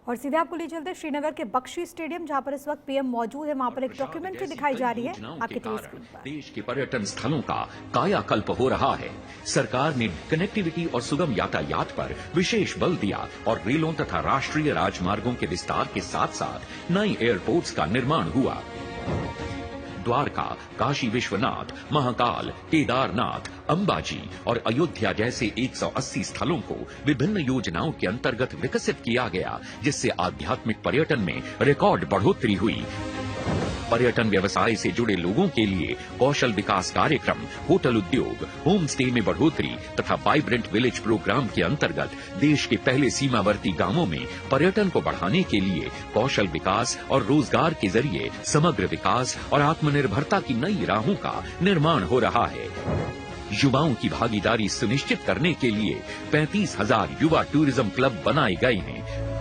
और सीधे आपको ले चलते हैं श्रीनगर के बख्शी स्टेडियम, जहां पर इस वक्त पीएम मौजूद है। वहां पर एक डॉक्यूमेंट्री दिखाई जा रही है आपके टीवी स्क्रीन पर। देश के पर्यटन स्थलों का कायाकल्प हो रहा है। सरकार ने कनेक्टिविटी और सुगम यातायात पर विशेष बल दिया और रेलों तथा राष्ट्रीय राजमार्गों के विस्तार के साथ साथ नए एयरपोर्ट्स का निर्माण हुआ। द्वारका, काशी विश्वनाथ, महाकाल, केदारनाथ, अंबाजी और अयोध्या जैसे 180 स्थलों को विभिन्न योजनाओं के अंतर्गत विकसित किया गया, जिससे आध्यात्मिक पर्यटन में रिकॉर्ड बढ़ोतरी हुई। पर्यटन व्यवसाय से जुड़े लोगों के लिए कौशल विकास कार्यक्रम, होटल उद्योग, होम स्टे में बढ़ोतरी तथा वाइब्रेंट विलेज प्रोग्राम के अंतर्गत देश के पहले सीमावर्ती गांवों में पर्यटन को बढ़ाने के लिए कौशल विकास और रोजगार के जरिए समग्र विकास और आत्मनिर्भरता की नई राहों का निर्माण हो रहा है। युवाओं की भागीदारी सुनिश्चित करने के लिए 35,000 युवा टूरिज्म क्लब बनाए गए हैं।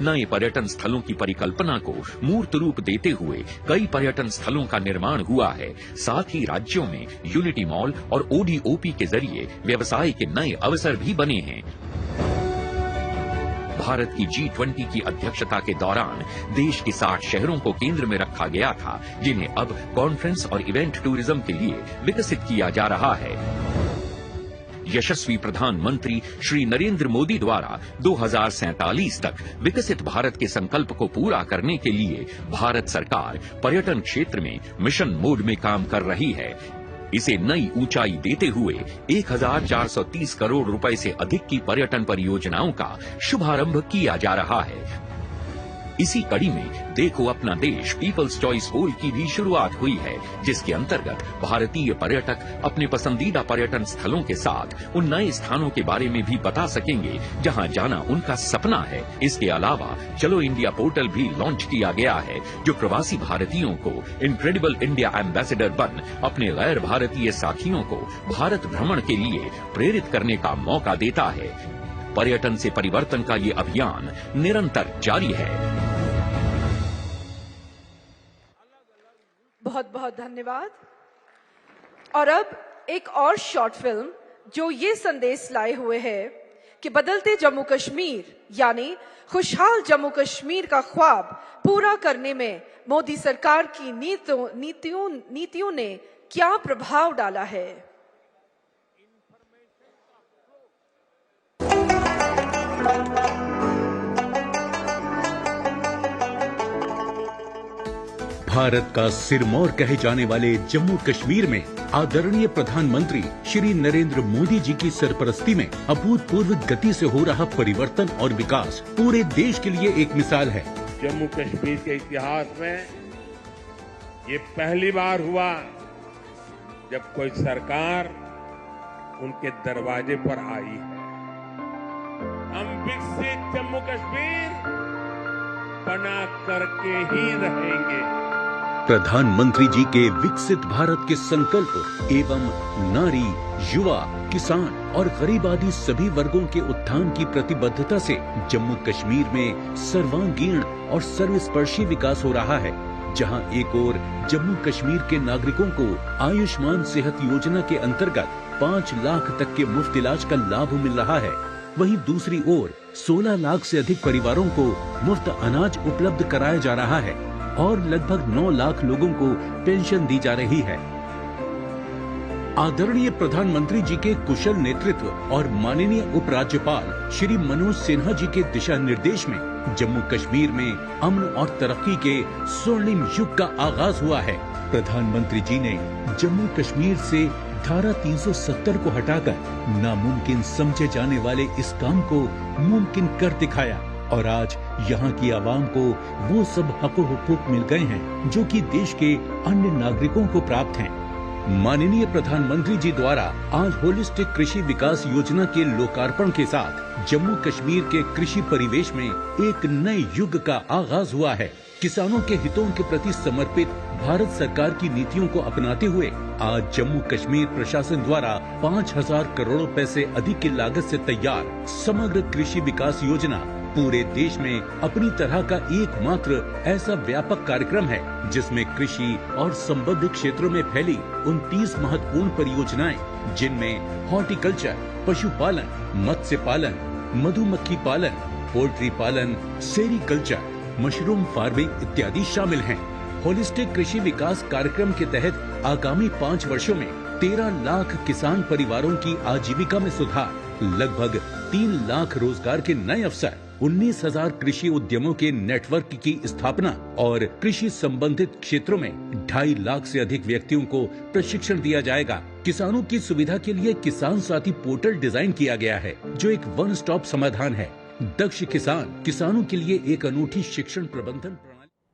नए पर्यटन स्थलों की परिकल्पना को मूर्त रूप देते हुए कई पर्यटन स्थलों का निर्माण हुआ है। साथ ही राज्यों में यूनिटी मॉल और ओडीओपी के जरिए व्यवसाय के नए अवसर भी बने हैं। भारत की G20 की अध्यक्षता के दौरान देश के 60 शहरों को केंद्र में रखा गया था, जिन्हें अब कॉन्फ्रेंस और इवेंट टूरिज्म के लिए विकसित किया जा रहा है। यशस्वी प्रधानमंत्री श्री नरेंद्र मोदी द्वारा 2047 तक विकसित भारत के संकल्प को पूरा करने के लिए भारत सरकार पर्यटन क्षेत्र में मिशन मोड में काम कर रही है। इसे नई ऊंचाई देते हुए 1,430 करोड़ रुपए से अधिक की पर्यटन परियोजनाओं का शुभारंभ किया जा रहा है। इसी कड़ी में देखो अपना देश पीपल्स चॉइस पोल की भी शुरुआत हुई है, जिसके अंतर्गत भारतीय पर्यटक अपने पसंदीदा पर्यटन स्थलों के साथ उन नए स्थानों के बारे में भी बता सकेंगे जहां जाना उनका सपना है। इसके अलावा चलो इंडिया पोर्टल भी लॉन्च किया गया है, जो प्रवासी भारतीयों को इनक्रेडिबल इंडिया एम्बेसडर बन अपने गैर भारतीय साथियों को भारत भ्रमण के लिए प्रेरित करने का मौका देता है। पर्यटन से परिवर्तन का ये अभियान निरंतर जारी है। बहुत बहुत धन्यवाद। और अब एक और शॉर्ट फिल्म जो ये संदेश लाए हुए है कि बदलते जम्मू कश्मीर यानी खुशहाल जम्मू कश्मीर का ख्वाब पूरा करने में मोदी सरकार की नीतियों ने क्या प्रभाव डाला है। भारत का सिरमौर कहे जाने वाले जम्मू कश्मीर में आदरणीय प्रधानमंत्री श्री नरेंद्र मोदी जी की सरपरस्ती में अभूतपूर्व गति से हो रहा परिवर्तन और विकास पूरे देश के लिए एक मिसाल है। जम्मू कश्मीर के इतिहास में ये पहली बार हुआ जब कोई सरकार उनके दरवाजे पर आई है। हम विकसित जम्मू कश्मीर बना करके ही रहेंगे। प्रधानमंत्री जी के विकसित भारत के संकल्प एवं नारी, युवा, किसान और गरीब आदि सभी वर्गों के उत्थान की प्रतिबद्धता से जम्मू कश्मीर में सर्वांगीण और सर्वस्पर्शी विकास हो रहा है। जहां एक ओर जम्मू कश्मीर के नागरिकों को आयुष्मान सेहत योजना के अंतर्गत 5 लाख तक के मुफ्त इलाज का लाभ मिल रहा है, वहीं दूसरी ओर 16 लाख से अधिक परिवारों को मुफ्त अनाज उपलब्ध कराया जा रहा है और लगभग 9 लाख लोगों को पेंशन दी जा रही है। आदरणीय प्रधानमंत्री जी के कुशल नेतृत्व और माननीय उपराज्यपाल श्री मनोज सिन्हा जी के दिशा निर्देश में जम्मू कश्मीर में अमन और तरक्की के स्वर्णिम युग का आगाज हुआ है। प्रधानमंत्री जी ने जम्मू कश्मीर से धारा 370 को हटाकर नामुमकिन समझे जाने वाले इस काम को मुमकिन कर दिखाया और आज यहाँ की आवाम को वो सब हक हुकूक मिल गए हैं जो कि देश के अन्य नागरिकों को प्राप्त हैं। माननीय प्रधानमंत्री जी द्वारा आज होलिस्टिक कृषि विकास योजना के लोकार्पण के साथ जम्मू कश्मीर के कृषि परिवेश में एक नए युग का आगाज हुआ है। किसानों के हितों के प्रति समर्पित भारत सरकार की नीतियों को अपनाते हुए आज जम्मू कश्मीर प्रशासन द्वारा 5,000 करोड़ रुपए से अधिक की लागत से तैयार समग्र कृषि विकास योजना पूरे देश में अपनी तरह का एकमात्र ऐसा व्यापक कार्यक्रम है जिसमें कृषि और संबद्ध क्षेत्रों में फैली 29 महत्वपूर्ण परियोजनाएं, जिनमें हॉर्टिकल्चर, पशुपालन, मत्स्य पालन, मधुमक्खी पालन, पोल्ट्री पालन, सेरीकल्चर, मशरूम फार्मिंग इत्यादि शामिल हैं। होलिस्टिक कृषि विकास कार्यक्रम के तहत आगामी 5 वर्षों में 13 लाख किसान परिवारों की आजीविका में सुधार, लगभग 3 लाख रोजगार के नए अवसर, 19,000 कृषि उद्यमों के नेटवर्क की स्थापना और कृषि संबंधित क्षेत्रों में 2.5 लाख से अधिक व्यक्तियों को प्रशिक्षण दिया जाएगा। किसानों की सुविधा के लिए किसान साथी पोर्टल डिजाइन किया गया है, जो एक वन स्टॉप समाधान है। दक्ष किसान किसानों के लिए एक अनूठी शिक्षण प्रबंधन